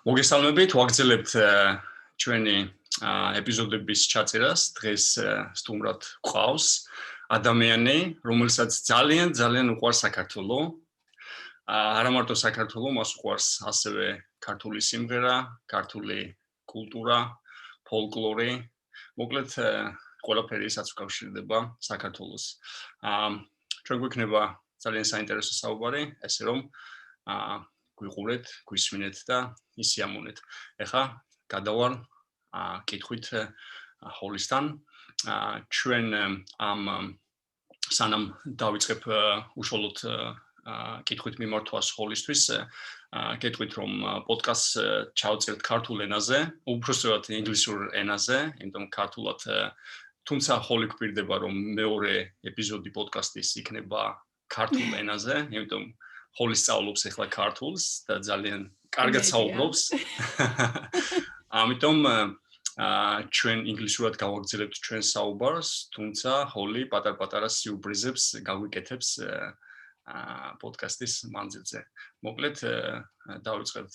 მოგესალმებით, ვაგრძელებთ ჩვენი ეპიზოდების ჩაწერას. დღეს სტუმრად გვყავს ადამიანი, რომელსაც ძალიან უყვრას საქართველო. არა მარტო საქართველო, მას უყვრას ასევე ქართული სიმღერა, ქართული კულტურა, ფოლკლორი. მოკლედ, ყველაფერი ისაც უკავშირდება საქართველოს. ჩვენ გვექნება ძალიან საინტერესო საუბარი, ესე რომ გვიყურეთ, გვისმინეთ და ისიამოვნეთ. ეხლა გადავალ კითხვით ჰოლისთან. ჩვენ ამ სანამ დავიწყებ უშუალოდ კითხვით მიმართვას ჰოლისთვის, გეტყვით რომ პოდკასტს ჩავწერთ ქართულ ენაზე, უბრალოდ ინგლისურ ენაზე, იმიტომ ქართულად თუმცა ხოლი გვპირდება რომ მეორე ეპიზოდი პოდკასტის იქნება ქართულ ენაზე, იმიტომ ხოლი სწავლობს ახლა ქართულს და ძალიან კარგად საუბრობს. ამიტომ ჩვენ ინგლისურად გავაგრძელებთ ჩვენ საუბარს, თუმცა ხოლი პატარ-პატარა სიურპრიზებს გაგვიკეთებს პოდკასტის მანძილზე. მოკლედ დავიწყებთ.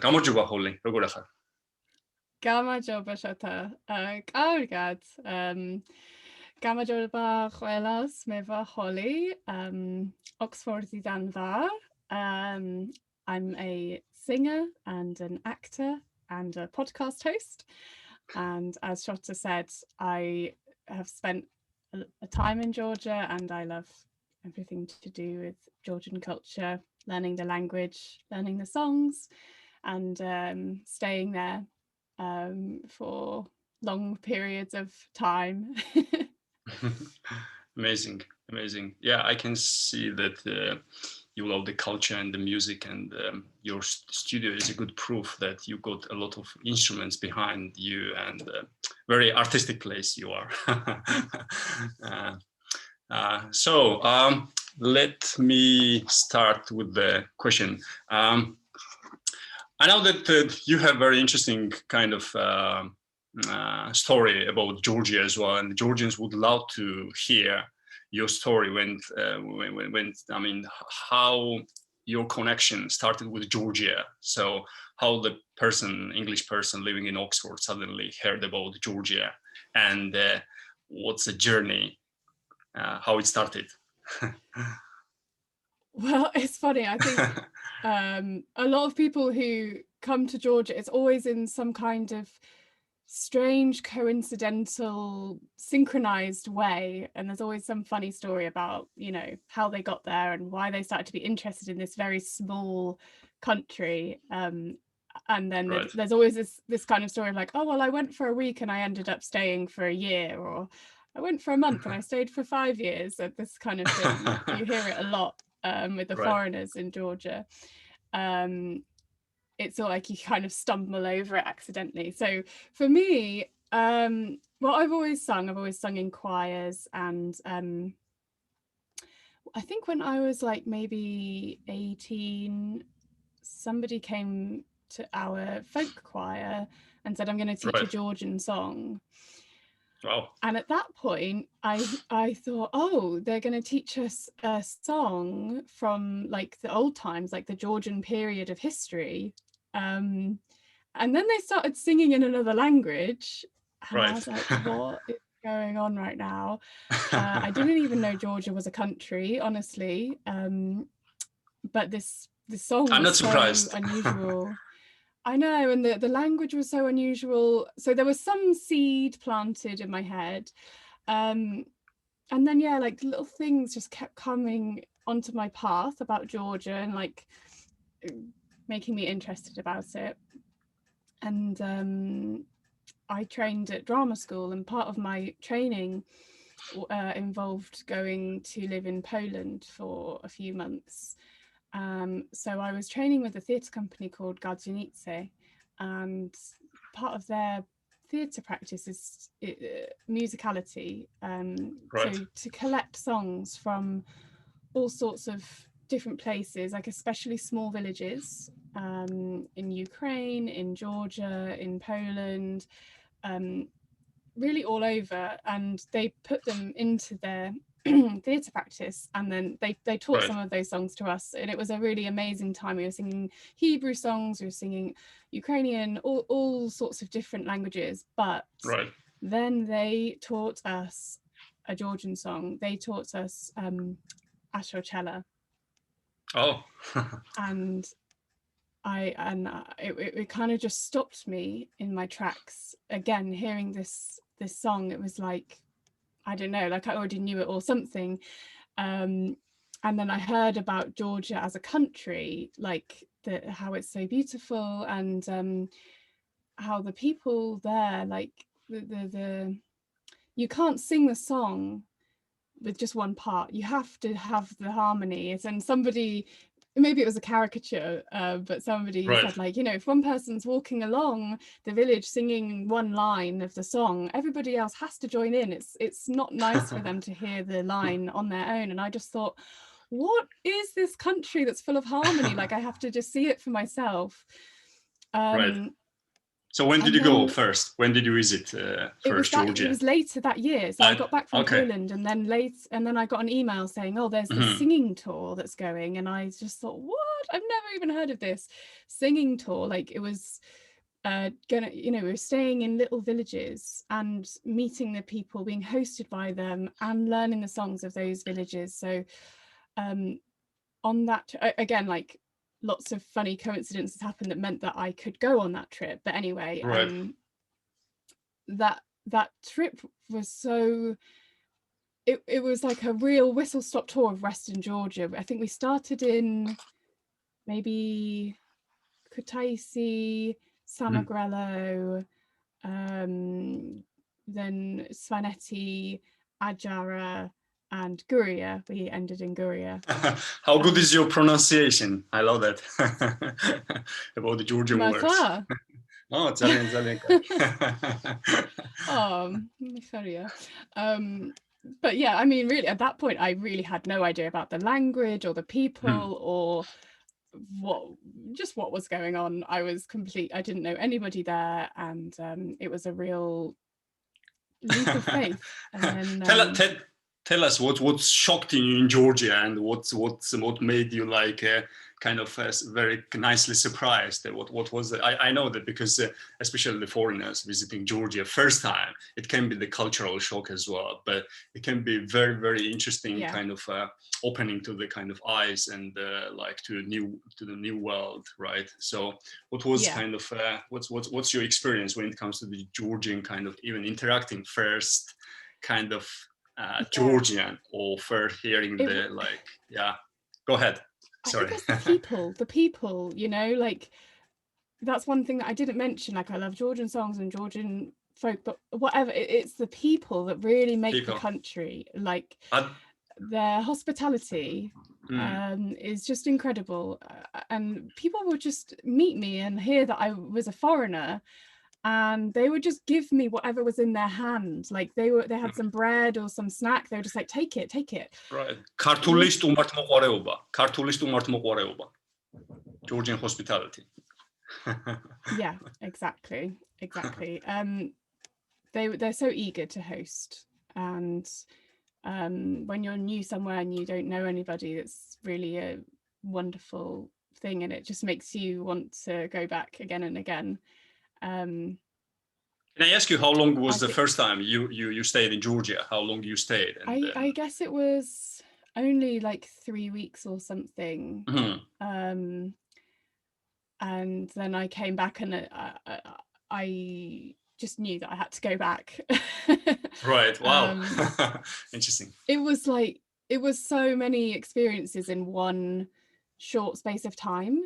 გამარჯობა ხოლი, როგორ ახარ? გამარჯობა შოთა. კარგად. გამარჯობა ყველას, მე ვარ ხოლი. Oxfordიდან ვარ. I'm a singer and an actor and a podcast host. And as Shota said, I have spent a time in Georgia and I love everything to do with Georgian culture, learning the language, learning the songs, and staying there for long periods of time. Amazing. Yeah, I can see that you love the culture and the music, and your studio is a good proof that you got a lot of instruments behind you and very artistic place you are. So let me start with the question. I know that you have very interesting kind of story about Georgia as well, and the Georgians would love to hear your story when I mean how your connection started with Georgia. So how the English person living in Oxford suddenly heard about Georgia, and what's the journey, how it started. Well, it's funny. I think a lot of people who come to Georgia, it's always in some kind of strange, coincidental, synchronized way. And there's always some funny story about, how they got there and why they started to be interested in this very small country. And then Right. there's always this kind of story of like, oh, well, I went for a week and I ended up staying for a year, or I went for a month and I stayed for 5 years. So this kind of thing, you hear it a lot with the Right. foreigners in Georgia. It's all like you kind of stumble over it accidentally. So for me, well, I've always sung in choirs, and I think when I was like maybe 18, somebody came to our folk choir and said, I'm going to teach Right. a Georgian song. Wow. And at that point, I thought, oh, they're going to teach us a song from like the old times, like the Georgian period of history. And then they started singing in another language. And Right. I was like, what is going on right now? I didn't even know Georgia was a country, honestly. But this song I'm was not surprised. so unusual. I know, and the language was so unusual. So there was some seed planted in my head. And then, yeah, like little things just kept coming onto my path about Georgia and like making me interested about it. And I trained at drama school, and part of my training involved going to live in Poland for a few months. So I was training with a theatre company called Gardzienice, and part of their theatre practice is musicality. Right. So to collect songs from all sorts of different places, like especially small villages in Ukraine, in Georgia, in Poland, really all over, and they put them into their theatre practice, and then they taught some of those songs to us, and it was a really amazing time. We were singing Hebrew songs, we were singing Ukrainian, all sorts of different languages, but then they taught us a Georgian song. They taught us Ashocella. Oh. And it kind of just stopped me in my tracks. Again, hearing this song, it was like, I don't know, like I already knew it or something. And then I heard about Georgia as a country, like how it's so beautiful, and how the people there, like the you can't sing the song with just one part. You have to have the harmonies. And somebody, maybe it was a caricature, but somebody said, like, you know, if one person's walking along the village singing one line of the song, everybody else has to join in. It's not nice for them to hear the line on their own. And I just thought, what is this country that's full of harmony? Like, I have to just see it for myself. So when did you go first? When did you visit first Georgia? It was later that year. So I got back from Poland, and then I got an email saying, oh, there's this singing tour that's going. And I just thought, what? I've never even heard of this singing tour. Like, it was we were staying in little villages and meeting the people, being hosted by them, and learning the songs of those villages. So on that, again, like, lots of funny coincidences happened that meant that I could go on that trip. But anyway, that trip was so, it was like a real whistle-stop tour of Western Georgia. I think we started in maybe Kutaisi, Samogrelo, then Svaneti, Adjara, and Guria. We ended in Guria. How good is your pronunciation? I love that. About the Georgian words. Oh, ძალიან. Oh, but yeah, I mean, really, at that point, I really had no idea about the language or the people or what was going on. I didn't know anybody there, and it was a real leap of faith. And then, tell us what shocked you in Georgia, and what made you like kind of very nicely surprised. What was it? I know that because especially the foreigners visiting Georgia first time, it can be the cultural shock as well, but it can be very, very interesting kind of opening to the kind of eyes and like to the new world, right? So what was kind of what's your experience when it comes to the Georgian kind of even interacting first kind of Georgian, or first hearing go ahead. Sorry. I think it's the people, you know, like, that's one thing that I didn't mention. Like, I love Georgian songs and Georgian folk, but whatever, it's the people that really make the country. Like, their hospitality is just incredible, and people would just meet me and hear that I was a foreigner, and they would just give me whatever was in their hand. Like, they had some bread or some snack, they were just like, take it. Right. ქართული სტუმართ მოყვარეობა. Georgian hospitality. Yeah, exactly. They're so eager to host, and when you're new somewhere and you don't know anybody, it's really a wonderful thing, and it just makes you want to go back again and again. Can I ask you how long was the first time you stayed in Georgia? How long you stayed? And, I guess it was only like 3 weeks or something. And then I came back, and I just knew that I had to go back. Right. Wow. Interesting. It was so many experiences in one short space of time.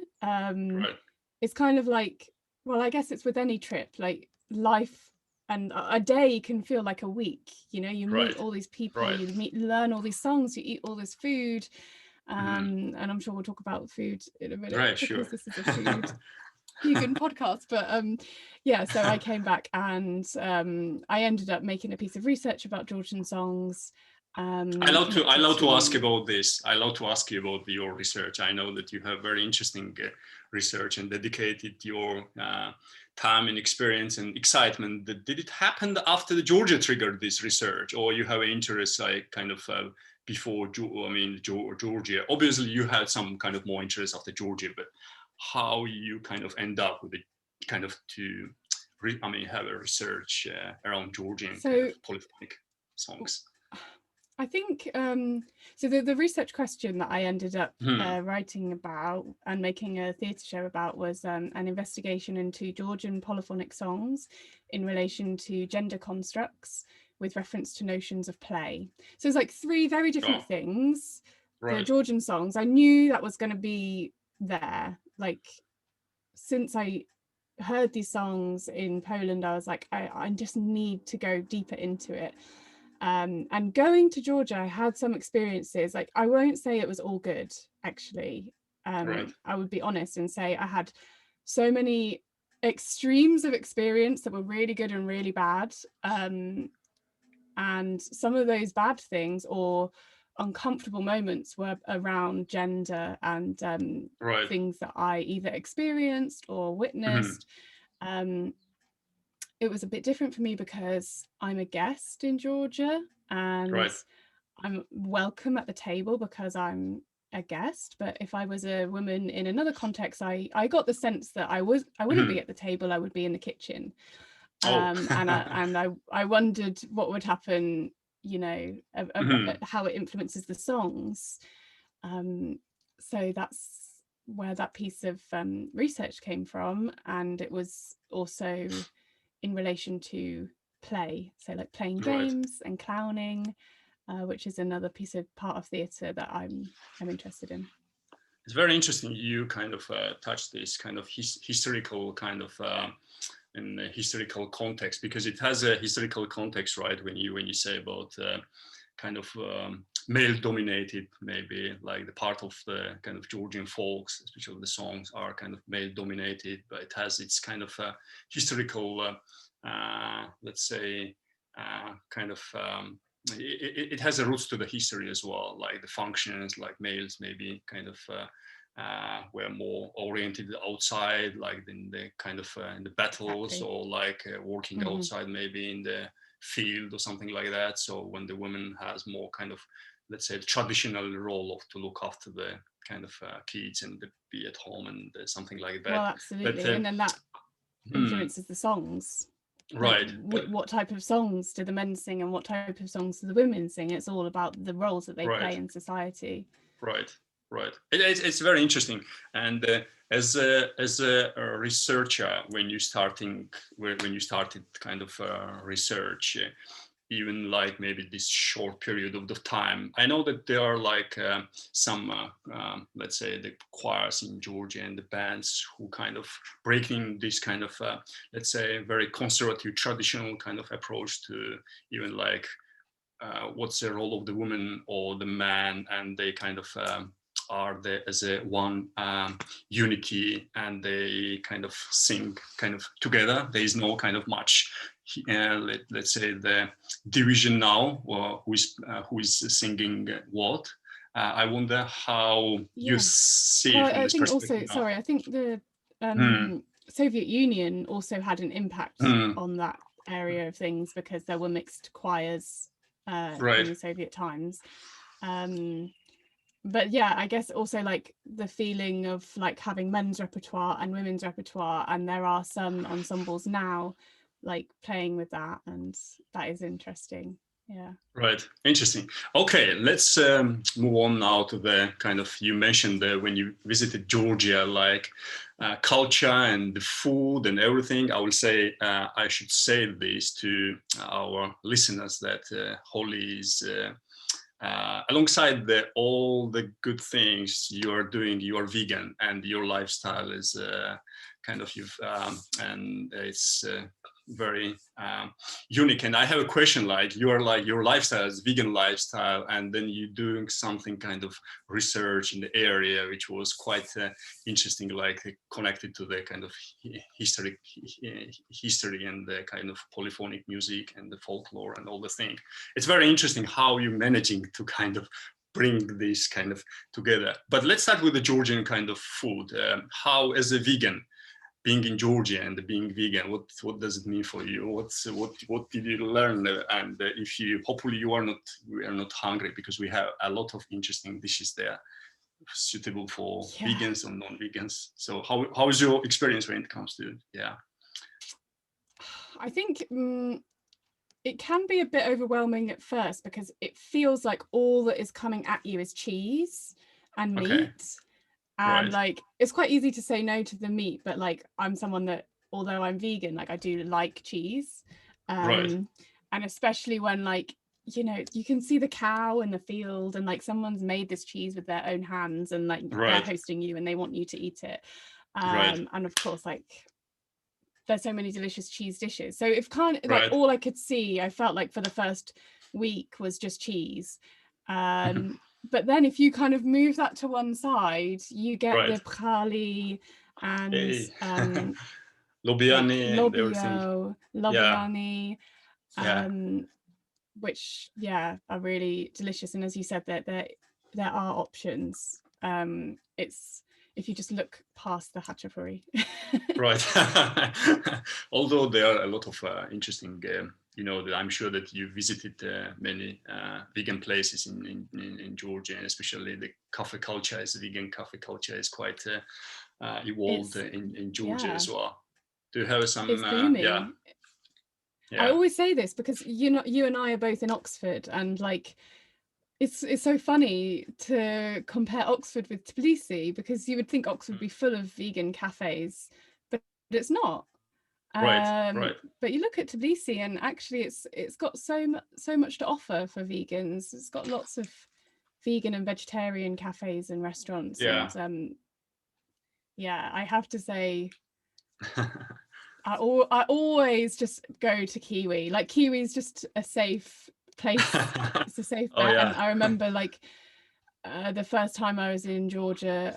It's kind of like, well, I guess it's with any trip, like life, and a day can feel like a week, you know. You meet all these people, you learn all these songs, you eat all this food, and I'm sure we'll talk about food in a minute, because this is a food vegan podcast. But so I came back, and I ended up making a piece of research about Georgian songs, I love to ask about this. I love to ask you about your research. I know that you have very interesting research and dedicated your time and experience and excitement. Did it happen after the Georgia triggered this research, or you have an interest like kind of before? Georgia. Obviously, you had some kind of more interest after Georgia, but how you kind of end up with it, kind of to have a research around Georgian kind of polyphonic songs. I think so. The research question that I ended up writing about and making a theatre show about was an investigation into Georgian polyphonic songs in relation to gender constructs with reference to notions of play. So it's like three very different things. Right. The Georgian songs, I knew that was going to be there. Like, since I heard these songs in Poland, I was like, I just need to go deeper into it. And going to Georgia, I had some experiences, like I won't say it was all good, actually. I would be honest and say I had so many extremes of experience that were really good and really bad. And some of those bad things or uncomfortable moments were around gender and things that I either experienced or witnessed. It was a bit different for me because I'm a guest in Georgia and I'm welcome at the table because I'm a guest. But if I was a woman in another context, I got the sense that I wouldn't be at the table, I would be in the kitchen. And I wondered what would happen, you know, how it influences the songs. So that's where that piece of research came from. And it was also in relation to play, so like playing games and clowning, which is another part of theatre that I'm interested in. It's very interesting. You kind of touched this kind of historical kind of in the historical context, because it has a historical context, right? When you say about kind of male-dominated, maybe like the part of the kind of Georgian folks, especially the songs are kind of male-dominated, but it has its kind of historical, let's say, kind of, it has a roots to the history as well, like the functions, like males maybe kind of were more oriented outside, like in the kind of in the battles, or like working outside maybe in the field or something like that. So when the woman has more kind of, let's say, the traditional role of to look after the kind of kids and be at home and something like that. Well, absolutely. But, and then that influences the songs. Right. Like, what type of songs do the men sing and what type of songs do the women sing? It's all about the roles that they play in society. Right. It's very interesting. And as a researcher, when you started kind of research, even like maybe this short period of the time, I know that there are like some, let's say, the choirs in Georgia and the bands who kind of breaking this kind of, let's say, very conservative, traditional kind of approach to even like what's the role of the woman or the man, and they kind of are there as a one unity, and they kind of sing kind of together. There is no kind of much, let's say, the division now, or who is singing what. I wonder how you see it from this perspective. I think the Soviet Union also had an impact on that area of things, because there were mixed choirs in the Soviet times. But yeah, I guess also like the feeling of like having men's repertoire and women's repertoire, and there are some ensembles now like playing with that, and that is interesting. Yeah. Right. Interesting. Okay, let's move on now to the kind of, you mentioned when you visited Georgia, like culture and the food and everything. I will say, I should say this to our listeners, that Holly is alongside all the good things you are doing, you are vegan, and your lifestyle is kind of and it's very unique. And I have a question, like your lifestyle is vegan lifestyle, and then you're doing something kind of research in the area, which was quite interesting, like connected to the kind of history and the kind of polyphonic music and the folklore and all the thing. It's very interesting how you're managing to kind of bring this kind of together. But let's start with the Georgian kind of food. How, as a vegan, being in Georgia and being vegan, what does it mean for you? What did you learn? And if you, hopefully we are not hungry, because we have a lot of interesting dishes there suitable for vegans or non-vegans. So how is your experience when it comes to I think it can be a bit overwhelming at first, because it feels like all that is coming at you is cheese and meat. And like, it's quite easy to say no to the meat, but like, I'm someone that, although I'm vegan, like I do like cheese. And especially when, like, you know, you can see the cow in the field and like someone's made this cheese with their own hands, and like they're hosting you and they want you to eat it. And of course, like, there's so many delicious cheese dishes. So if kind of like all I could see, I felt like for the first week was just cheese. But then if you kind of move that to one side, you get the prali and lobiani, which are really delicious. And as you said, that there are options. It's, if you just look past the hachapuri. Although there are a lot of interesting, you know, that I'm sure that you visited many vegan places in Georgia, and especially the coffee culture, vegan coffee culture is quite evolved in Georgia as well. Do you have some? It's booming. I always say this because you and I are both in Oxford, and like, it's so funny to compare Oxford with Tbilisi, because you would think Oxford would be full of vegan cafes, but it's not. But you look at Tbilisi, and actually it's got so much to offer for vegans. It's got lots of vegan and vegetarian cafes and restaurants. And I have to say, I always just go to Kiwi. Like, Kiwi's just a safe place. It's a safe bet. And I remember, like, the first time I was in Georgia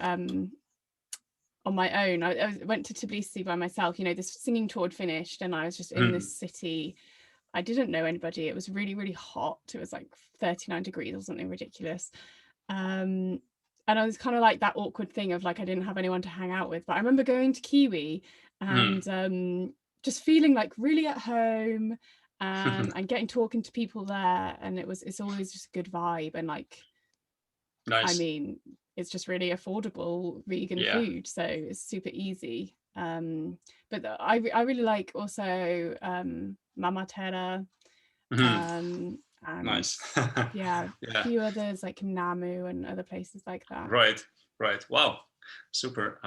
on my own, I went to Tbilisi by myself. You know, this singing tour had finished, and I was just in this city. I didn't know anybody. It was really, really hot. It was like 39 degrees or something ridiculous. And I was kind of like that awkward thing of like, I didn't have anyone to hang out with. But I remember going to Kiwi and just feeling like really at home, and talking to people there. And it's always just a good vibe. And like, I mean, it's just really affordable vegan food, so it's super easy. But I really like also Mama Terra, and a few others like Namu and other places like that. Right. Wow, super.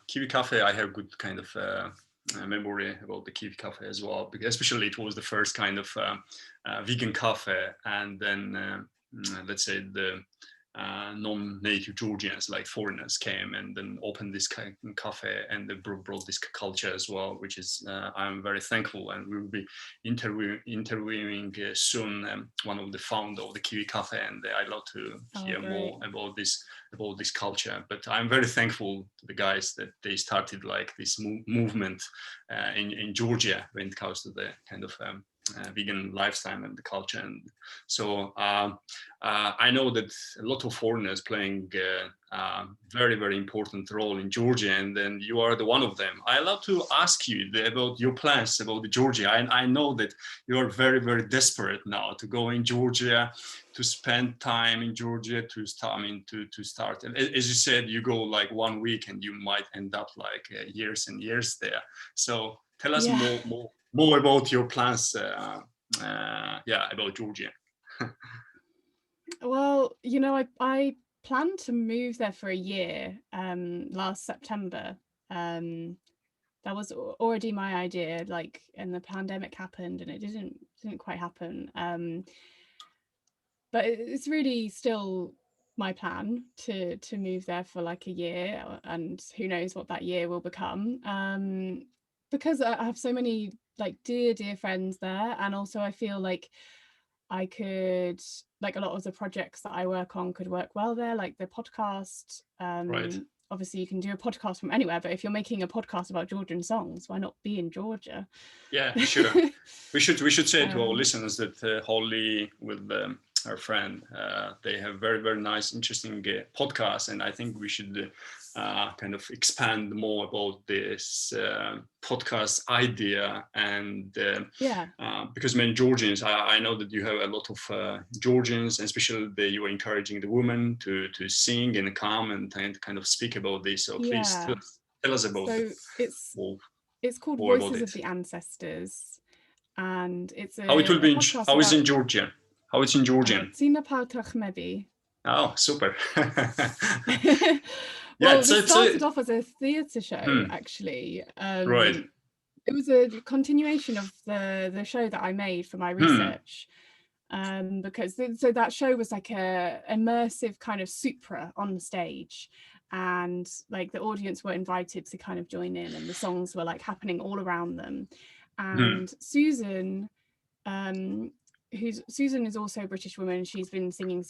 Kiwi Cafe, I have good kind of memory about the Kiwi Cafe as well, because especially it was the first kind of vegan cafe, and then let's say the non-native Georgians, like foreigners, came and then opened this kind of cafe, and they brought this culture as well, which is I'm very thankful. And we will be interviewing soon one of the founder of the Kiwi Cafe, and I'd love to hear more about this culture. But I'm very thankful to the guys that they started like this movement in Georgia when it comes to the kind of vegan lifestyle and the culture. And so I know that a lot of foreigners playing very, very important role in Georgia, and then you are the one of them. I love to ask you about your plans about the Georgia. I know that you are very, very desperate now to go in Georgia, to spend time in Georgia, to start. And as you said, you go like 1 week and you might end up like years and years there. So tell us more about your plans, about Georgia. Well, you know, I planned to move there for a year last September. That was already my idea, like, and the pandemic happened and it didn't quite happen. But it's really still my plan to move there for like a year, and who knows what that year will become. because I have so many like dear friends there, and also I feel like I could, like, a lot of the projects that I work on could work well there, like the podcast. Right. Obviously you can do a podcast from anywhere, but if you're making a podcast about Georgian songs, why not be in Georgia? Yeah, sure. we should say to our listeners that Holly with her friend, they have very, very nice, interesting podcast, and I think we should kind of expand more about this podcast idea. And because many Georgians, I know that you have a lot of Georgians, and especially you are encouraging the women to sing and come and kind of speak about this. So please tell us about it's called Voices of the Ancestors, and it's how it will be. How is in Georgia? How it's in Georgian? Oh, super. Well, it started off as a theatre show, actually. Right. It was a continuation of the show that I made for my research, because so that show was like a immersive kind of supra on the stage, and like the audience were invited to kind of join in, and the songs were like happening all around them. And Susan, Susan is also a British woman. She's been singing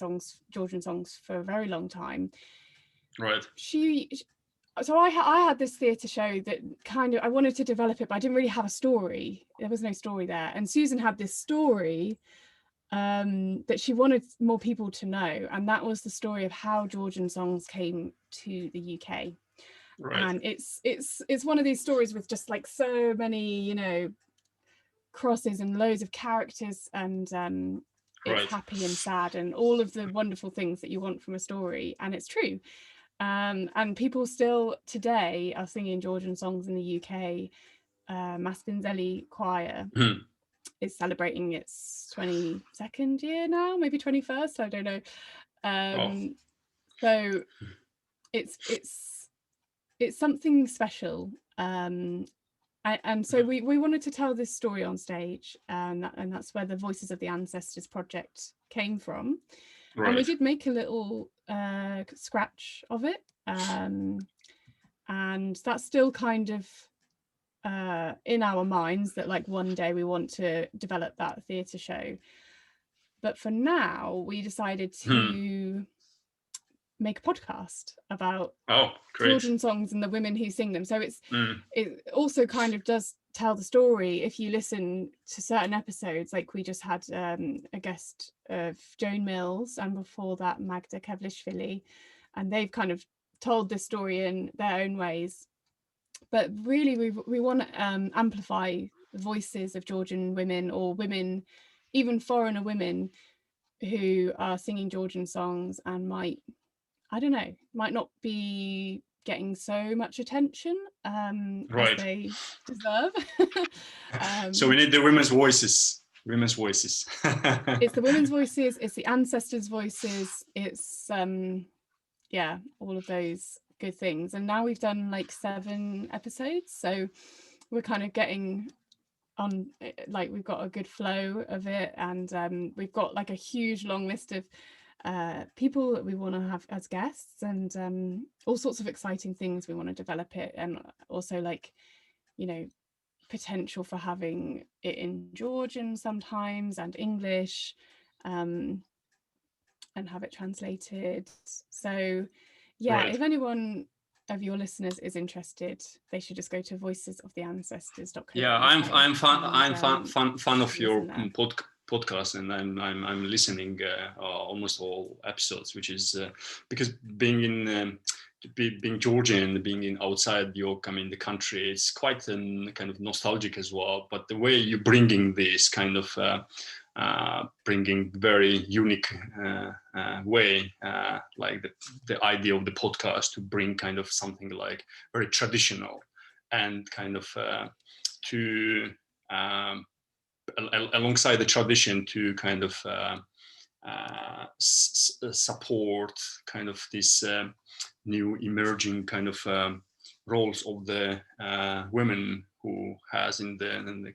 Georgian songs for a very long time. Right. So I had this theatre show that kind of, I wanted to develop it, but I didn't really have a story. There was no story there. And Susan had this story that she wanted more people to know. And that was the story of how Georgian songs came to the UK. Right. And it's one of these stories with just like so many, you know, crosses and loads of characters, and it's happy and sad and all of the wonderful things that you want from a story. And it's true. And people still today are singing Georgian songs in the UK. Maspinzelli Choir is celebrating its 22nd year now, maybe 21st, I don't know. So it's something special. And so we wanted to tell this story on stage, and that's where the Voices of the Ancestors project came from. Right. And we did make a little scratch of it, and that's still kind of in our minds, that like one day we want to develop that theatre show. But for now, we decided to make a podcast about Georgian songs and the women who sing them. So it also kind of does tell the story. If you listen to certain episodes, like we just had a guest of Joan Mills, and before that Magda Kevlishvili, and they've kind of told this story in their own ways. But really we want to amplify the voices of Georgian women, or women, even foreigner women, who are singing Georgian songs and might not be getting so much attention as they deserve. So we need the women's voices. It's the women's voices, it's the ancestors' voices, it's all of those good things. And now we've done like 7 episodes, so we're kind of getting on, like we've got a good flow of it, and we've got like a huge long list of people that we want to have as guests, and all sorts of exciting things we want to develop it, and also like, you know, potential for having it in Georgian sometimes and English, and have it translated. So if anyone of your listeners is interested, they should just go to voicesoftheancestors.co. Yeah, I'm fan of your podcast, and I'm listening almost all episodes, which is because being Georgian, being outside the country, it's quite kind of nostalgic as well. But the way you're bringing this kind of bringing very unique way, like the idea of the podcast, to bring kind of something like very traditional, and kind of to alongside the tradition, to kind of support kind of this new emerging kind of roles of the women who has in the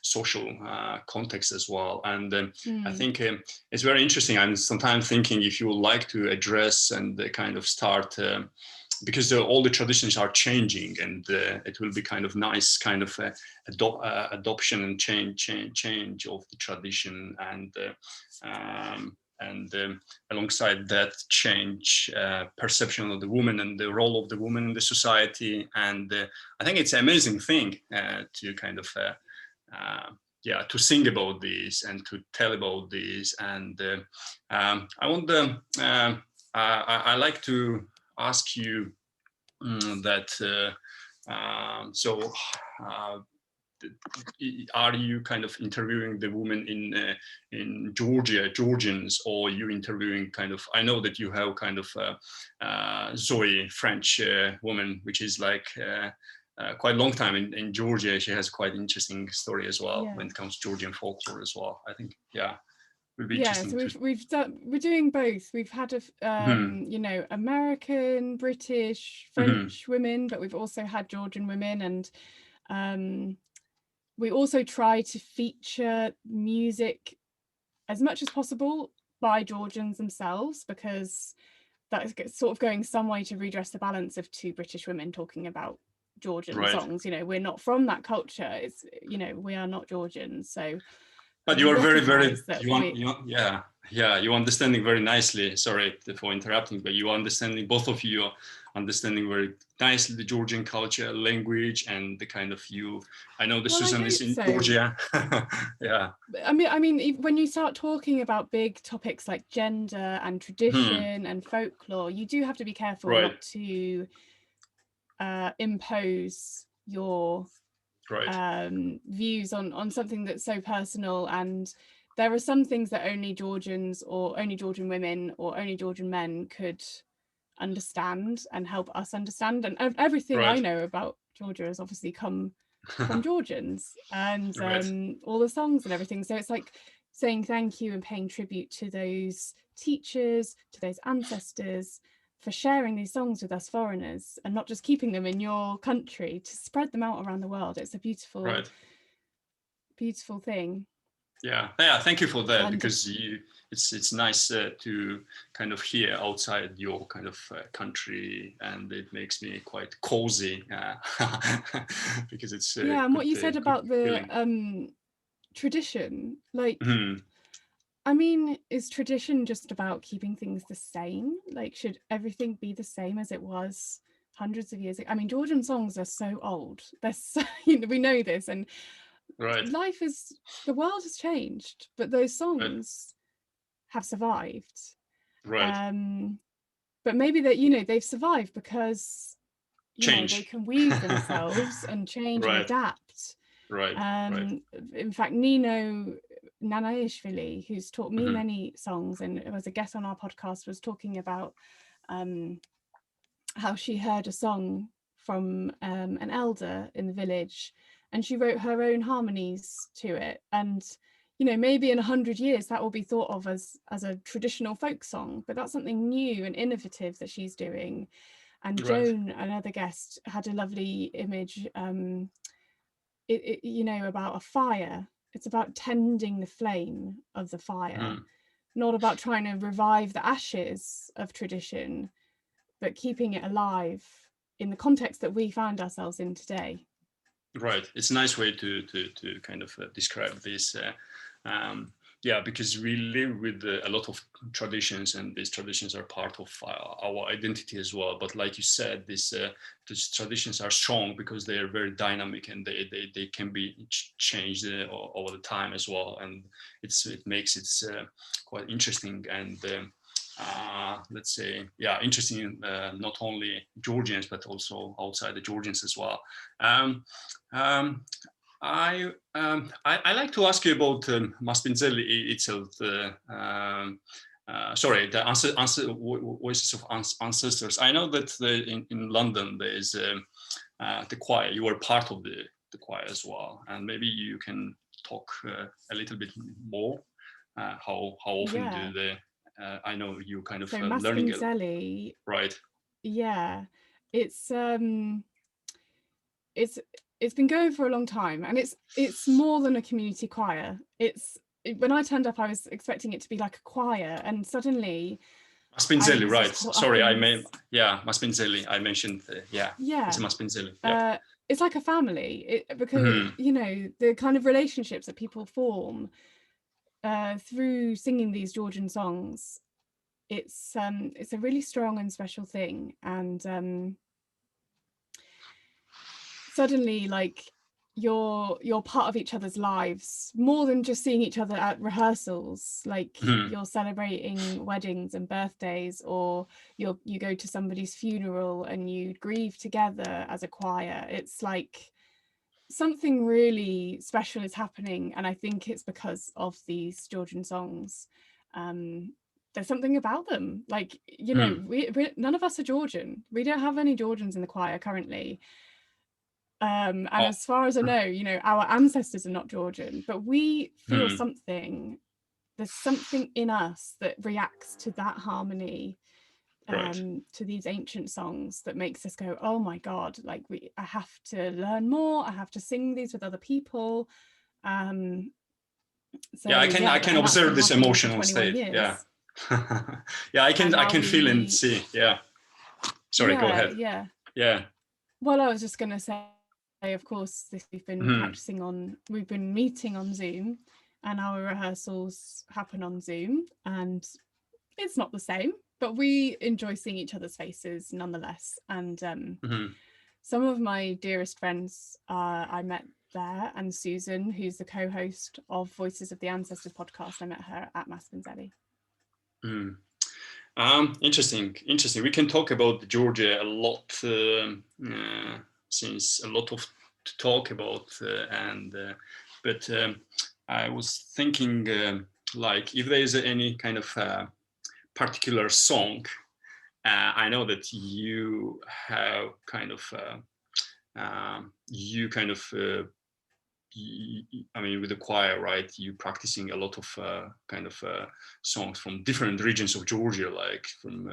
social context as well. And I think it's very interesting. I'm sometimes thinking, if you would like to address and kind of start because all the traditions are changing, and it will be kind of nice kind of adoption and change of the tradition, and alongside that change perception of the woman and the role of the woman in the society. And I think it's an amazing thing to kind of to sing about this and to tell about this. And I like to ask you that are you kind of interviewing the women in Georgians, or you interviewing kind of, I know that you have kind of Zoe, French woman, which is like quite a long time in Georgia. She has quite interesting story as well when it comes to Georgian folklore as well. I think, would be interesting. So we're doing both. We've had you know, American, British, French women, but we've also had Georgian women, and we also try to feature music as much as possible by Georgians themselves, because that's sort of going some way to redress the balance of two British women talking about Georgian songs. You know, we're not from that culture. It's, you know, we are not Georgians. So, but you are very you're understanding very nicely. Sorry for interrupting, but you are understanding, both of you are understanding very nicely the Georgian culture, language, and the kind of I know the Susan is in Georgia. I mean, when you start talking about big topics like gender and tradition and folklore, you do have to be careful not to impose your views on something that's so personal. And there are some things that only Georgians, or only Georgian women, or only Georgian men could understand and help us understand. And everything I know about Georgia has obviously come from Georgians, and all the songs and everything. So it's like saying thank you and paying tribute to those teachers, to those ancestors, for sharing these songs with us foreigners, and not just keeping them in your country, to spread them out around the world. It's a beautiful beautiful thing. Thank you for that, and because it's nice to kind of hear outside your kind of country, and it makes me quite cozy because it's and what you said about the tradition, like I mean, is tradition just about keeping things the same? Like, should everything be the same as it was hundreds of years ago? I mean, Georgian songs are so old. They're so, you know, we know this, and the world has changed, but those songs have survived. But maybe that, you know, they've survived because you know, they can weave themselves and change and adapt. In fact, Nino Nanaishvili, who's taught me many songs and was a guest on our podcast, was talking about how she heard a song from an elder in the village, and she wrote her own harmonies to it. And, you know, maybe in 100 years that will be thought of as a traditional folk song, but that's something new and innovative that she's doing. And Joan, another guest, had a lovely image, you know, about a fire. It's about tending the flame of the fire, not about trying to revive the ashes of tradition, but keeping it alive in the context that we find ourselves in today. It's a nice way to kind of describe this. Because we live with a lot of traditions, and these traditions are part of our identity as well. But like you said, these traditions are strong because they are very dynamic, and they can be changed over the time as well. And it makes it quite interesting, and let's say, interesting, not only Georgians, but also outside the Georgians as well. I like to ask you about Maspinzelli itself. The Voices of Ancestors. I know that in London there is the choir. You were part of the choir as well, and maybe you can talk a little bit more. How often do they? I know you kind of learning. Maspinzelli, Yeah, it's been going for a long time, and it's more than a community choir. When I turned up, I was expecting it to be like a choir, and suddenly Maspinzelli, right? Sorry, Maspinzelli. I mentioned, it's Maspinzelli. Yeah. It's like a family, because you know the kind of relationships that people form through singing these Georgian songs. It's a really strong and special thing, and suddenly, like, you're part of each other's lives more than just seeing each other at rehearsals. Like you're celebrating weddings and birthdays, or you go to somebody's funeral and you grieve together as a choir. It's like something really special is happening, and I think it's because of these Georgian songs. There's something about them, like, you know, we none of us are Georgian. We don't have any Georgians in the choir currently. And as far as I know, you know, our ancestors are not Georgian, but we feel something. There's something in us that reacts to that harmony, to these ancient songs, that makes us go, oh my God, like I have to learn more. I have to sing these with other people. So, I can observe this emotion on stage. Yeah. I can feel and see. Yeah. Sorry, go ahead. Yeah. Well, I was just going to say, of course, we've been meeting on Zoom, and our rehearsals happen on Zoom, and it's not the same, but we enjoy seeing each other's faces nonetheless. And some of my dearest friends I met there, and Susan, who's the co-host of Voices of the Ancestors podcast, I met her at Maspinzelli. Interesting. We can talk about Georgia a lot, since a lot of to talk about, but I was thinking, like, if there is any kind of particular song, I know that you have kind of I mean, with the choir, right? You practicing a lot of kind of songs from different regions of Georgia, like from.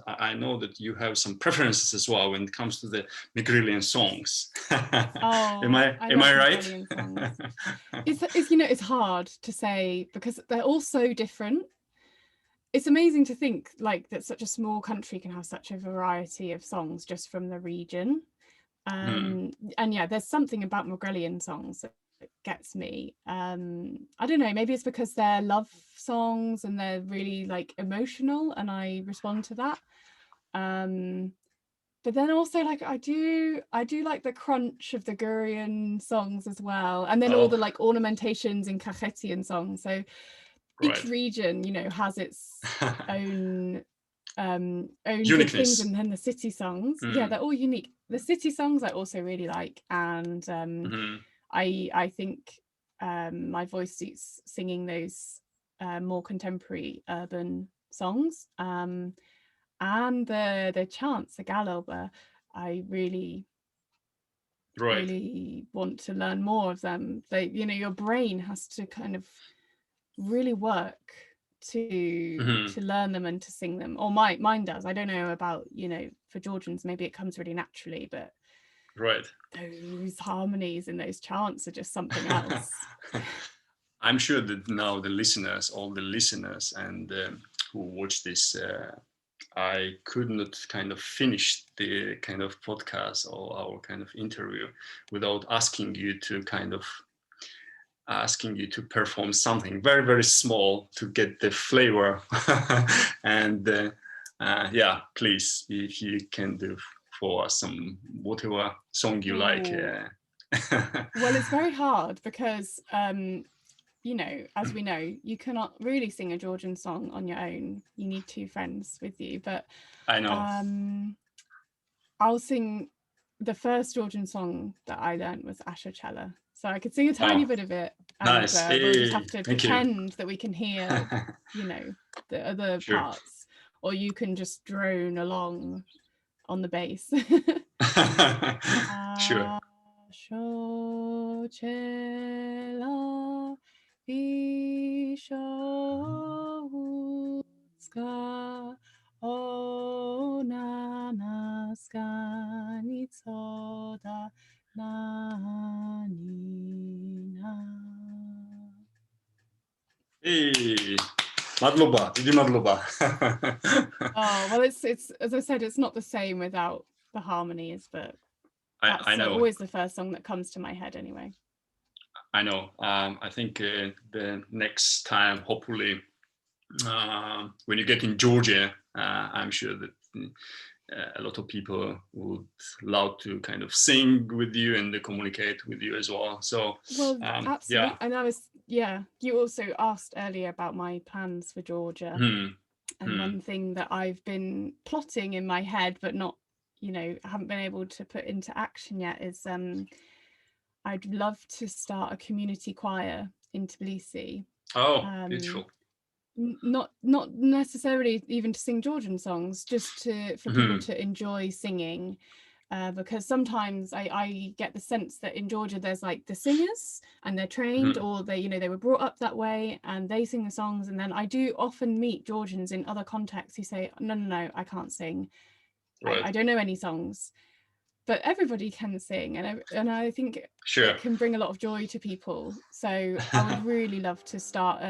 I know that you have some preferences as well when it comes to the Megrelian songs. Am I right? It's you know, it's hard to say because they're all so different. It's amazing to think like that such a small country can have such a variety of songs just from the region. And yeah, there's something about Megrelian songs that gets me. I don't know, maybe it's because they're love songs and they're really like emotional, and I respond to that. But then also, like, I do like the crunch of the Gurian songs as well, and then all the like ornamentations in Cachetian songs. So each region, you know, has its own good things, and then the city songs, they're all unique. The city songs I also really like, and I think my voice suits singing those more contemporary urban songs, and the chants, the galoba, I really want to learn more of them. They, you know, your brain has to kind of really work to learn them and to sing them, or mine does. I don't know about, you know, for Georgians maybe it comes really naturally, but those harmonies and those chants are just something else. I'm sure that now all the listeners and who watch this, I could not kind of finish the kind of podcast or our kind of interview without asking you to perform something very, very small to get the flavor. And please, if you can do for us some whatever song you like. Well, it's very hard because you know, as we know, you cannot really sing a Georgian song on your own. You need two friends with you. But I know. I'll sing the first Georgian song that I learned was Ashachela. So I could sing a tiny bit of it, and nice. We'll just have to pretend that we can hear, you know, the other parts, or you can just drone along on the bass. Sure. Ashachela Vishouska Onanaskani Tsoda Nanina. Hey, Madloba, დიდი madloba. Oh, well, it's as I said, it's not the same without the harmonies, but that's I know. Always the first song that comes to my head anyway. I know. I think the next time, hopefully, when you get in Georgia, I'm sure that a lot of people would love to kind of sing with you and communicate with you as well. So, well, absolutely. Yeah. And you also asked earlier about my plans for Georgia. And one thing that I've been plotting in my head, but not, haven't been able to put into action yet, is I'd love to start a community choir in Tbilisi. Oh, beautiful. Not necessarily even to sing Georgian songs, just for people to enjoy singing, because sometimes I get the sense that in Georgia there's like the singers and they're trained, or they were brought up that way and they sing the songs, and then I do often meet Georgians in other contexts who say no, I can't sing. Right. I don't know any songs. But everybody can sing, and I think it can bring a lot of joy to people. So I would really love to start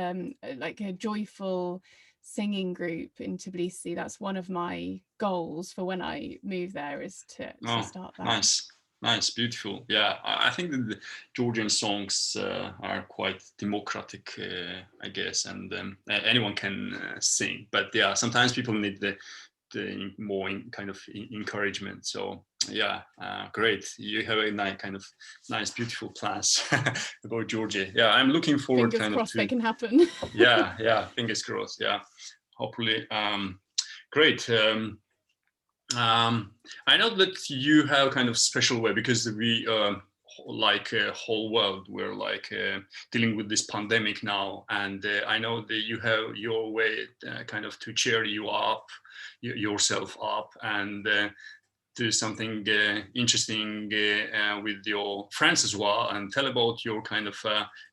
like a joyful singing group in Tbilisi. That's one of my goals for when I move there, is to start that. Nice, beautiful. Yeah, I think that the Georgian songs are quite democratic, I guess, and anyone can sing. But yeah, sometimes people need the more kind of encouragement. So yeah, great. You have a nice, beautiful plans about Georgia. Yeah, I'm looking forward. Fingers crossed they can happen. yeah, fingers crossed. Yeah, hopefully. Great. I know that you have kind of special way, because we like a whole world, we're like dealing with this pandemic now, and I know that you have your way kind of to cheer yourself up and do something interesting with your friends as well, and tell about your kind of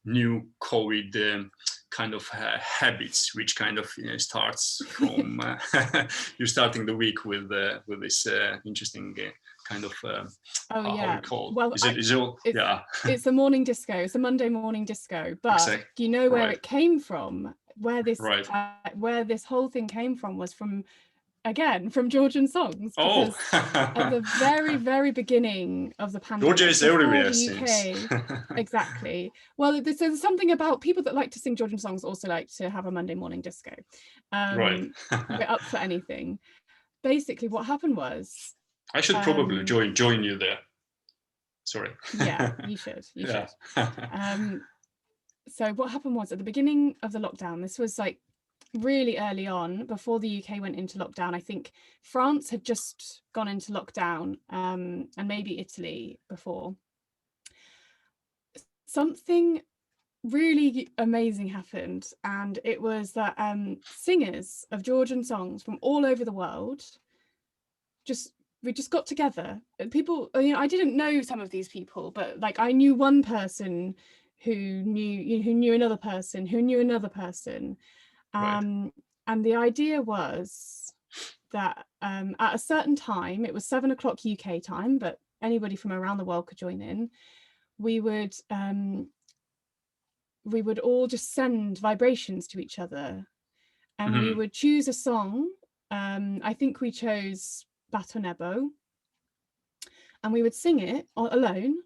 new COVID kind of habits, which kind of starts from you're starting the week with this interesting kind of how we call. Well, it's a morning disco. It's a Monday morning disco. But do you know where it came from? Where this whole thing came from was from Georgian songs. Because at the very, very beginning of the pandemic, Georgia is everywhere, the UK, exactly. Well, there's something about people that like to sing Georgian songs also like to have a Monday morning disco. We're up for anything. Basically, what happened was, I should probably join you there. Sorry. Yeah, you should. You should. So what happened was, at the beginning of the lockdown, this was like really early on, before the UK went into lockdown. I think France had just gone into lockdown, and maybe Italy before. Something really amazing happened, and it was that singers of Georgian songs from all over the world we just got together. People, I didn't know some of these people, but like I knew one person who knew another person who knew another person. And the idea was that at a certain time, it was 7 o'clock UK time, but anybody from around the world could join in. We would all just send vibrations to each other, and we would choose a song. I think we chose Batonebo, and we would sing it alone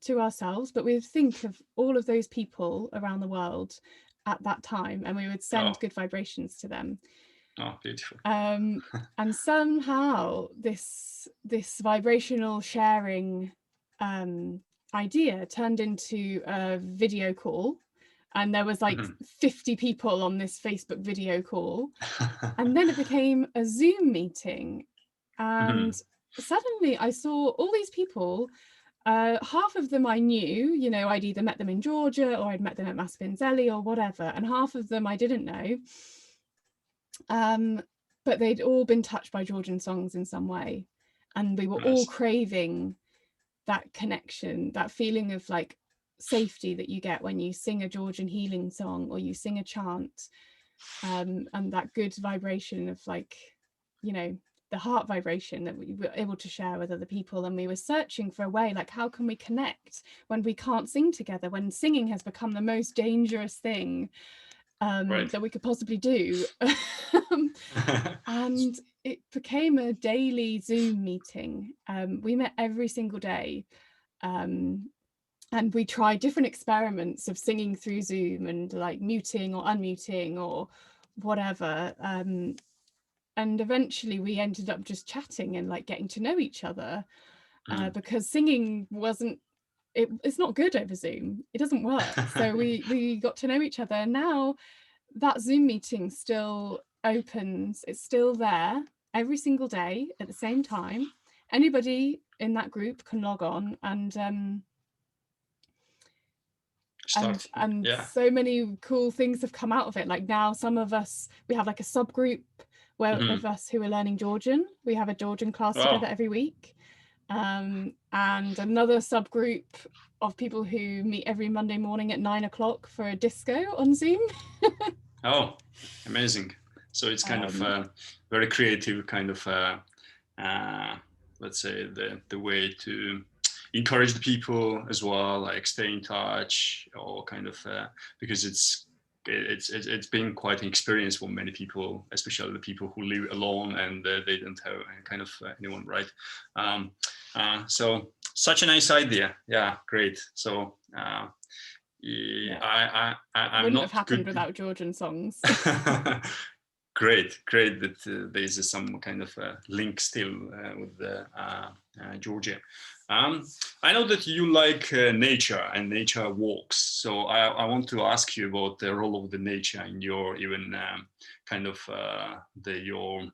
to ourselves, but we would think of all of those people around the world at that time, and we would send good vibrations to them. Oh, beautiful. And somehow this vibrational sharing idea turned into a video call, and there was like 50 people on this Facebook video call, and then it became a Zoom meeting, and suddenly I saw all these people. Half of them I knew, I'd either met them in Georgia or I'd met them at Maspinzelli or whatever, and half of them I didn't know. But they'd all been touched by Georgian songs in some way, and we were all craving that connection, that feeling of like safety that you get when you sing a Georgian healing song or you sing a chant, and that good vibration of like, the heart vibration that we were able to share with other people. And we were searching for a way, like, how can we connect when we can't sing together, when singing has become the most dangerous thing that we could possibly do. And it became a daily Zoom meeting. We met every single day, and we tried different experiments of singing through Zoom and like muting or unmuting or whatever. And eventually we ended up just chatting and like getting to know each other, because singing it's not good over Zoom. It doesn't work. So we got to know each other. And now that Zoom meeting still opens. It's still there every single day at the same time. Anybody in that group can log on and so many cool things have come out of it. Like now some of us, we have like a subgroup of us who are learning Georgian. We have a Georgian class together every week. And another subgroup of people who meet every Monday morning at 9 o'clock for a disco on Zoom. Oh, amazing. So it's kind of very creative kind of, let's say the way to encourage the people as well, like stay in touch, or kind of, because it's been quite an experience for many people, especially the people who live alone and they don't have kind of anyone, right? So such a nice idea. Yeah, great. So I'm wouldn't not have happened without Georgian songs. Great that there's some kind of link still with Georgia. I know that you like nature and nature walks, so I want to ask you about the role of the nature in your even kind of your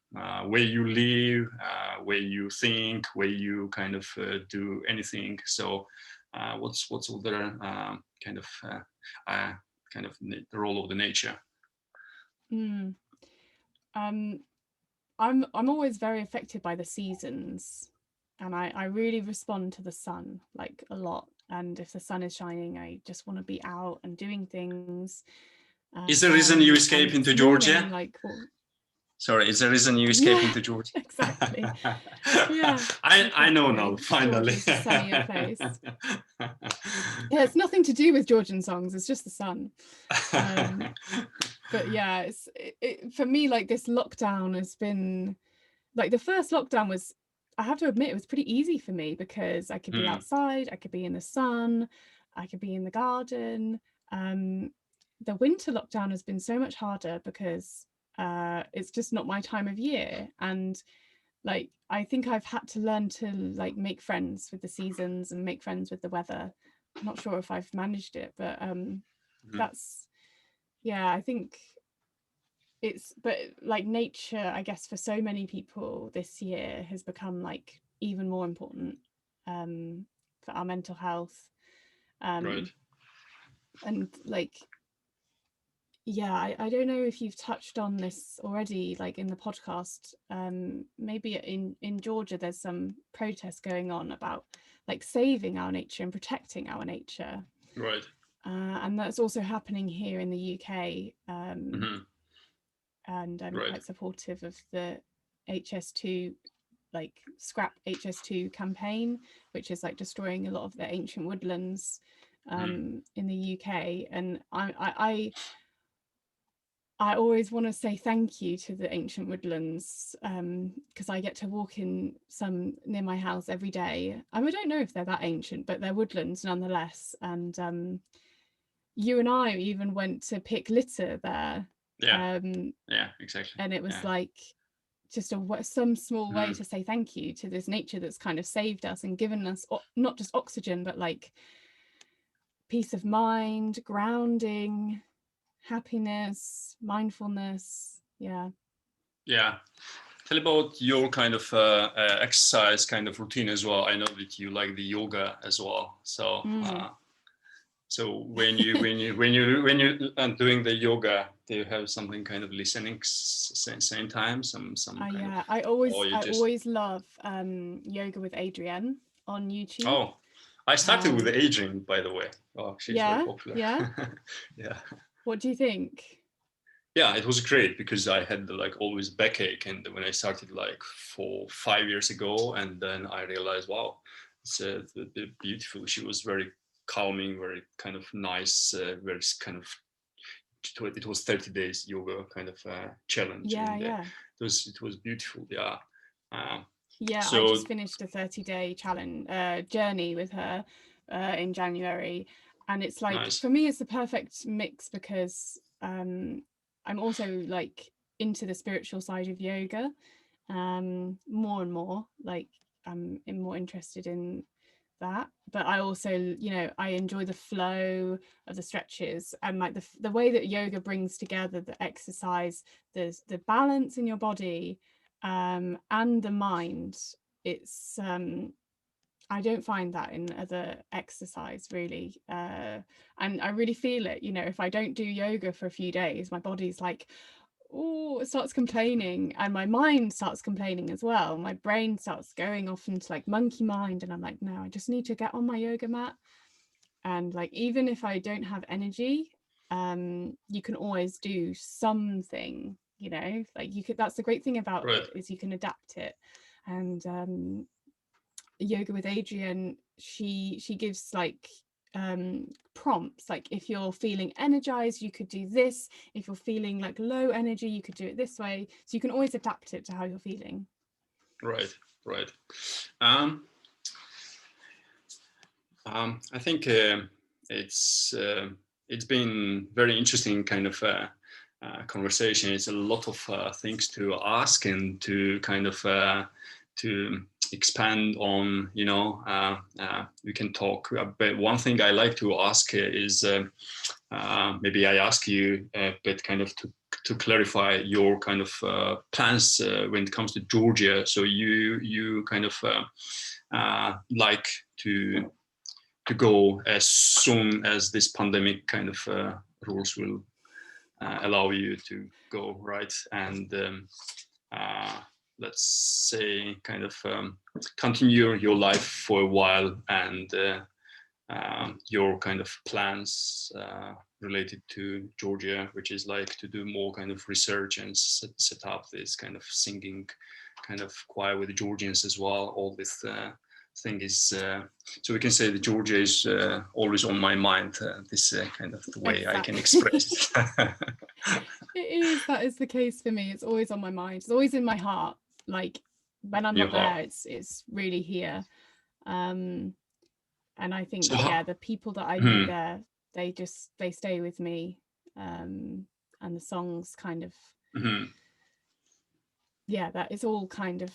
way you live, way you think, way you kind of do anything. So what's other kind of the role of the nature? I'm always very affected by the seasons, and I really respond to the sun like a lot. And if the sun is shining, I just want to be out and doing things. Is the reason you escape into Georgia? Like, sorry, is the reason you escape into Georgia? Exactly. Yeah. I know now, finally. Georgia's a sunnier place. Yeah, it's nothing to do with Georgian songs, it's just the sun. But yeah, for me, like this lockdown has been, like the first lockdown was, I have to admit, it was pretty easy for me because I could be outside, I could be in the sun, I could be in the garden. The winter lockdown has been so much harder because it's just not my time of year. And like, I think I've had to learn to like make friends with the seasons and make friends with the weather. I'm not sure if I've managed it, but that's, yeah, I think but like nature, I guess for so many people this year has become like even more important for our mental health. Right. And like, yeah, I don't know if you've touched on this already, like in the podcast, maybe in Georgia, there's some protests going on about like saving our nature and protecting our nature. Right. And that's also happening here in the UK. And I'm quite supportive of the HS2, like scrap HS2 campaign, which is like destroying a lot of the ancient woodlands in the UK. And I always want to say thank you to the ancient woodlands, because I get to walk in some near my house every day. I don't know if they're that ancient, but they're woodlands nonetheless. And you and I even went to pick litter there. Yeah, exactly. And it was like just some small way to say thank you to this nature that's kind of saved us and given us not just oxygen, but like peace of mind, grounding, happiness, mindfulness. Yeah. Tell about your kind of exercise kind of routine as well. I know that you like the yoga as well, so so when you doing the yoga, do you have something kind of listening same time, some yeah, I always love yoga with Adrienne on YouTube. Oh, I started with Adrienne, by the way. Oh, she's very popular. Yeah. What do you think? Yeah, it was great because I had like always backache, and when I started like 5 years ago, and then I realized, wow, it's beautiful. She was very calming, very kind of nice, very kind of it was 30 days yoga kind of challenge. It was beautiful. I just finished a 30-day challenge journey with her in January, and it's like, nice. For me it's the perfect mix, because I'm also like into the spiritual side of yoga more and more, like I'm more interested in that, but I also, you know, I enjoy the flow of the stretches and like the way that yoga brings together the exercise, the balance in your body and the mind. It's I don't find that in other exercise really, and I really feel it, you know, if I don't do yoga for a few days, my body's like, oh, it starts complaining, and my mind starts complaining as well. My brain starts going off into like monkey mind, and I'm like, no, I just need to get on my yoga mat. And like, even if I don't have energy, you can always do something, you know, like you could, that's the great thing about it, is you can adapt it. And Yoga with Adrian, she gives like prompts, like if you're feeling energized, you could do this. If you're feeling like low energy, you could do it this way. So you can always adapt it to how you're feeling. Right. I think it's been very interesting kind of conversation. It's a lot of things to ask and to kind of to expand on, you know. We can talk, but one thing I like to ask is maybe I ask you, but kind of to clarify your kind of plans when it comes to Georgia. So you kind of like to go as soon as this pandemic kind of rules will allow you to go, right? And let's say kind of continue your life for a while, and your kind of plans related to Georgia, which is like to do more kind of research and set up this kind of singing kind of choir with the Georgians as well. All this thing is, so we can say that Georgia is always on my mind, this kind of the way I can express it. It is, that is the case for me. It's always on my mind. It's always in my heart. Like when I'm not there, it's really here. And I think, so, the people that I meet there, they stay with me. And the songs kind of, that is all kind of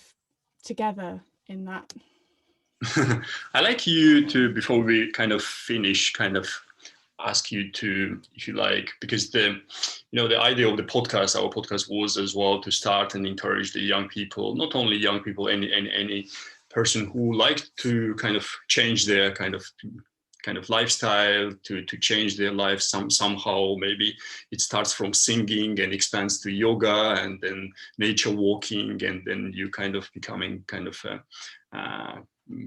together in that. I like you to, before we kind of finish, kind of ask you to, if you like, because the idea of the podcast, our podcast was as well to start and encourage the young people, not only young people, any person who like to kind of change their kind of lifestyle, to change their life somehow. Maybe it starts from singing and expands to yoga and then nature walking, and then you kind of becoming kind of a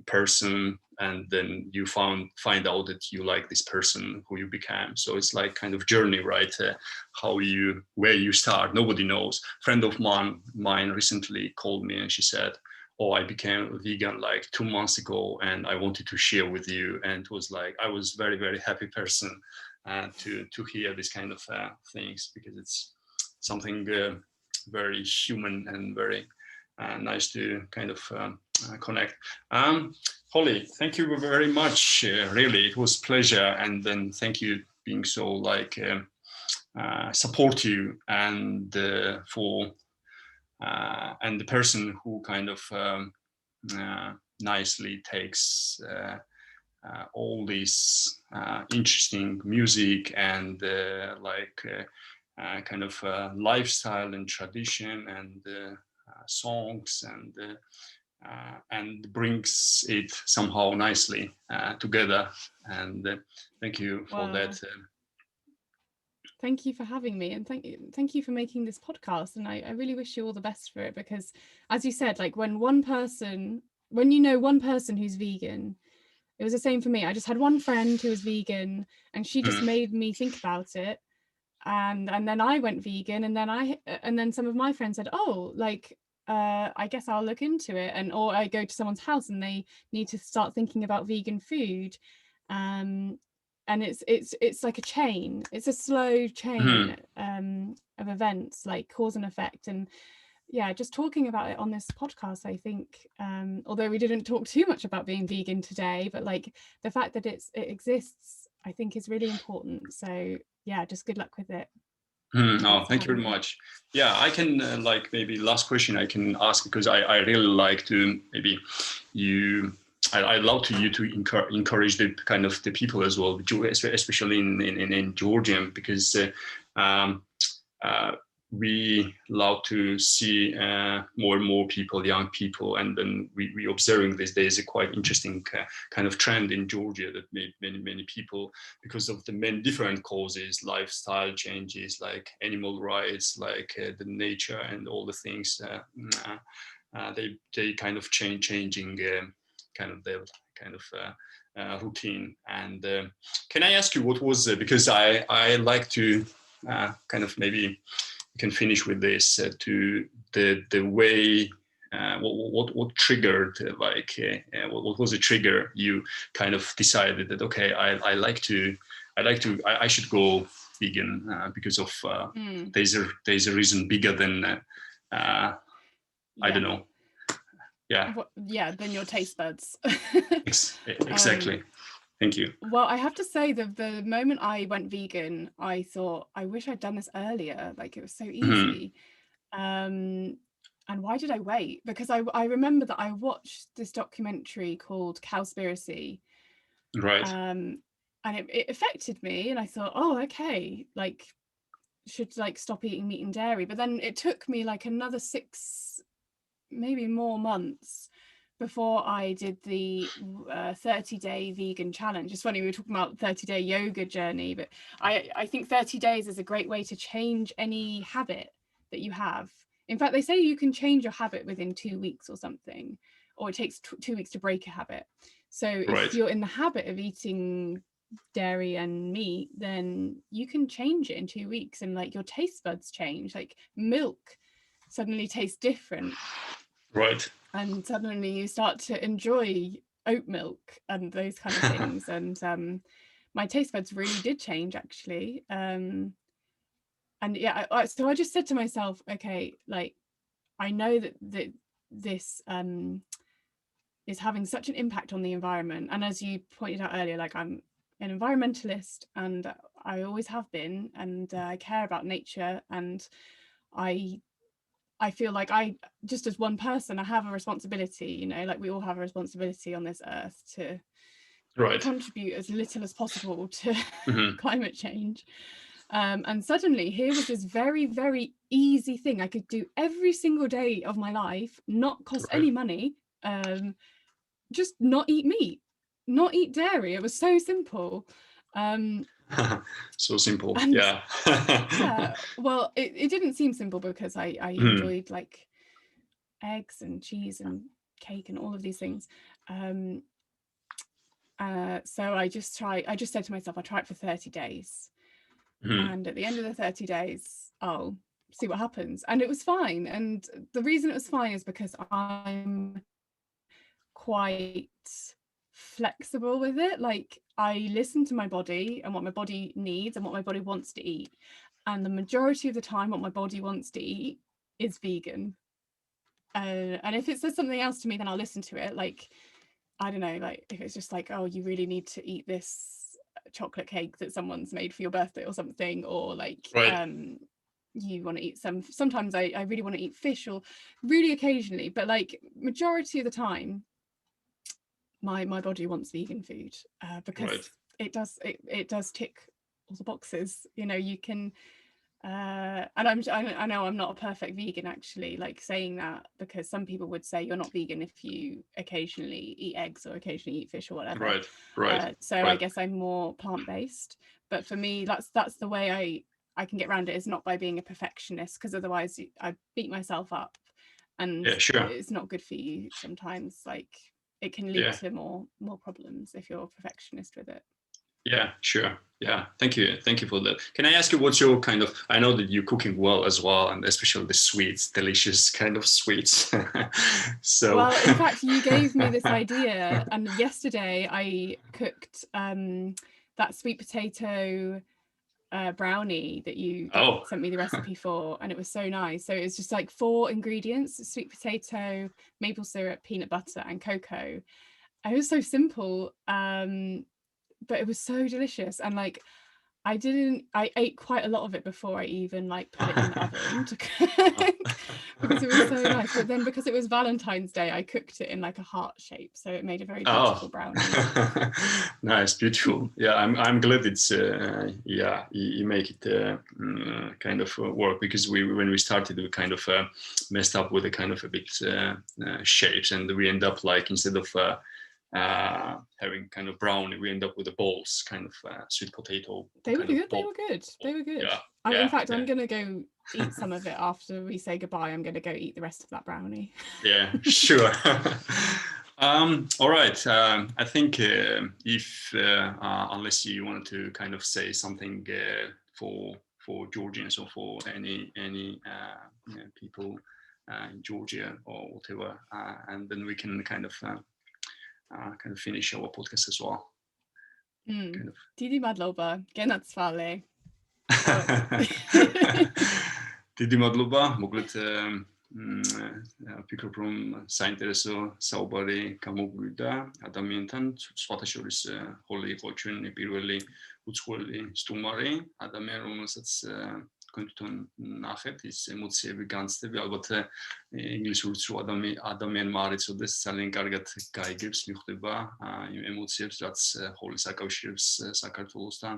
person, and then you find out that you like this person who you became. So it's like kind of journey, right? Where you start, nobody knows. A friend of mine recently called me and she said, oh, I became a vegan like 2 months ago and I wanted to share with you. And it was like, I was very, very happy person to hear this kind of things, because it's something very human and very nice to kind of connect. Holly, thank you very much. Really, it was a pleasure. And then thank you being so like supportive and for and the person who kind of nicely takes all this interesting music and kind of lifestyle and tradition and songs and brings it somehow nicely together. And thank you for that. Thank you for having me, and thank you for making this podcast. And I really wish you all the best for it, because as you said, like when you know one person who's vegan, it was the same for me. I just had one friend who was vegan and she just made me think about it. And then I went vegan, and then some of my friends said, oh, like I guess I'll look into it, or I go to someone's house and they need to start thinking about vegan food. and it's like a chain. It's a slow chain of events, like cause and effect. And yeah, just talking about it on this podcast, I think, although we didn't talk too much about being vegan today, but like the fact that it exists, I think is really important. So yeah, just good luck with it. Oh, thank you very much. Yeah, I can like maybe last question I can ask, because I really like to maybe I'd love you to encourage the kind of the people as well, especially in Georgia, because we love to see more and more people, young people, and then we observing this. There is a quite interesting kind of trend in Georgia that many people, because of the many different causes, lifestyle changes, like animal rights, like the nature and all the things, they kind of changing kind of their kind of routine. And can I ask you what was because I like to kind of maybe can finish with this to the way what triggered what was the trigger you kind of decided that okay I should go vegan because of there's a reason bigger than I don't know than your taste buds. Exactly. Thank you. Well, I have to say that the moment I went vegan, I thought, I wish I'd done this earlier. Like, it was so easy. And why did I wait? Because I remember that I watched this documentary called Cowspiracy. Right. And it affected me. And I thought, oh, okay, like, should like stop eating meat and dairy. But then it took me like another 6, maybe more months before I did the 30-day vegan challenge. It's funny, we were talking about 30-day yoga journey, but I think 30 days is a great way to change any habit that you have. In fact, they say you can change your habit within 2 weeks or something, or it takes 2 weeks to break a habit. So if you're in the habit of eating dairy and meat, then you can change it in 2 weeks, and like your taste buds change. Like milk suddenly tastes different. Right. And suddenly you start to enjoy oat milk and those kind of things. And my taste buds really did change, actually. And yeah, so I just said to myself, okay, like, I know that this is having such an impact on the environment. And as you pointed out earlier, like, I'm an environmentalist, and I always have been, and I care about nature, and I feel like I, just as one person, I have a responsibility, you know, like we all have a responsibility on this earth to contribute as little as possible to climate change. And suddenly here was this very, very easy thing I could do every single day of my life, not cost any money, just not eat meat, not eat dairy. It was so simple. So simple. And, yeah. Well, it didn't seem simple, because I enjoyed like eggs and cheese and cake and all of these things. So I just said to myself, I'll try it for 30 days. And at the end of the 30 days, I'll see what happens. And it was fine. And the reason it was fine is because I'm quite flexible with it. Like, I listen to my body and what my body needs and what my body wants to eat, and the majority of the time what my body wants to eat is vegan. And if it says something else to me, then I'll listen to it. Like, I don't know, like if it's just like, oh, you really need to eat this chocolate cake that someone's made for your birthday or something, or like you want to eat sometimes I really want to eat fish, or really occasionally, but like majority of the time my body wants vegan food, because it does tick all the boxes. You know, you can and I know I'm not a perfect vegan, actually, like saying that, because some people would say you're not vegan if you occasionally eat eggs or occasionally eat fish or whatever. I guess I'm more plant-based, but for me that's the way I can get around it, is not by being a perfectionist, because otherwise I beat myself up, and it's not good for you sometimes. Like, it can lead to more problems if you're a perfectionist with it. Yeah, sure. Yeah, thank you for that. Can I ask you what's your kind of, I know that you're cooking well as well, and especially the sweets, delicious kind of sweets. So well, in fact, you gave me this idea, and yesterday I cooked that sweet potato brownie that you sent me the recipe for, and it was so nice. So it's just like 4 ingredients: sweet potato, maple syrup, peanut butter, and cocoa. It was so simple, but it was so delicious. And like I ate quite a lot of it before I even like put it in the oven to cook because it was so nice. But then because it was Valentine's Day, I cooked it in like a heart shape, so it made a very beautiful brownie. Nice, beautiful. Yeah, I'm glad it's you make it kind of work, because when we started we kind of messed up with the kind of a bit shapes, and we end up like instead of having kind of brownie, we end up with the balls, kind of sweet potato. They were good. Yeah. In fact, I'm gonna go eat some of it after we say goodbye. I'm gonna go eat the rest of that brownie. Yeah, sure. All right. I think if unless you wanted to kind of say something for Georgians or for any people in Georgia or whatever, and then we can kind of finish our podcast as well. Didi madloba, genatsvale. Didi madloba, მოკლედ ვფიქრობ რომ საინტერესო საუბარი გამოგვივიდა ადამიანთან. სხვათა შორის ხოლე იყო ჩვენი პირველი უცხოელი სტუმარი, ადამიანი, რომელსაც თქვენ ნახეთ, ის ემოციები განცდები, ალბათ ინგლისურიც რო ადამიანმა არ იცოდეს, ძალიან კარგად გაიგებს, მიხვდება იმ ემოციებს, რაც ხოლე საკავშირებს საქართველოსთან,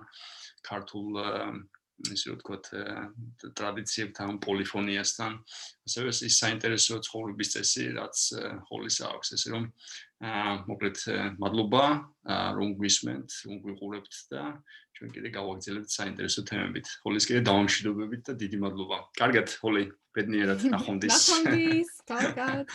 ქართულ ისე ვთქვათ ტრადიციებთან, პოლიფონიასთან, ასევე ის საინტერესო ცხოვრების წესი, რაც ხოლის აქვს, ესე რომ მოკლედ მადლობა რომ გვისმენთ, რომ გვიყურებთ და ჩვენ კიდე გავაგრძელებთ საინტერესო თემებით. ხოლის კიდე დავამშვიდობებით და დიდი მადლობა. კარგად, ხოლი, ბედნიერად, ნახვამდის. ნახვამდის, კარგად.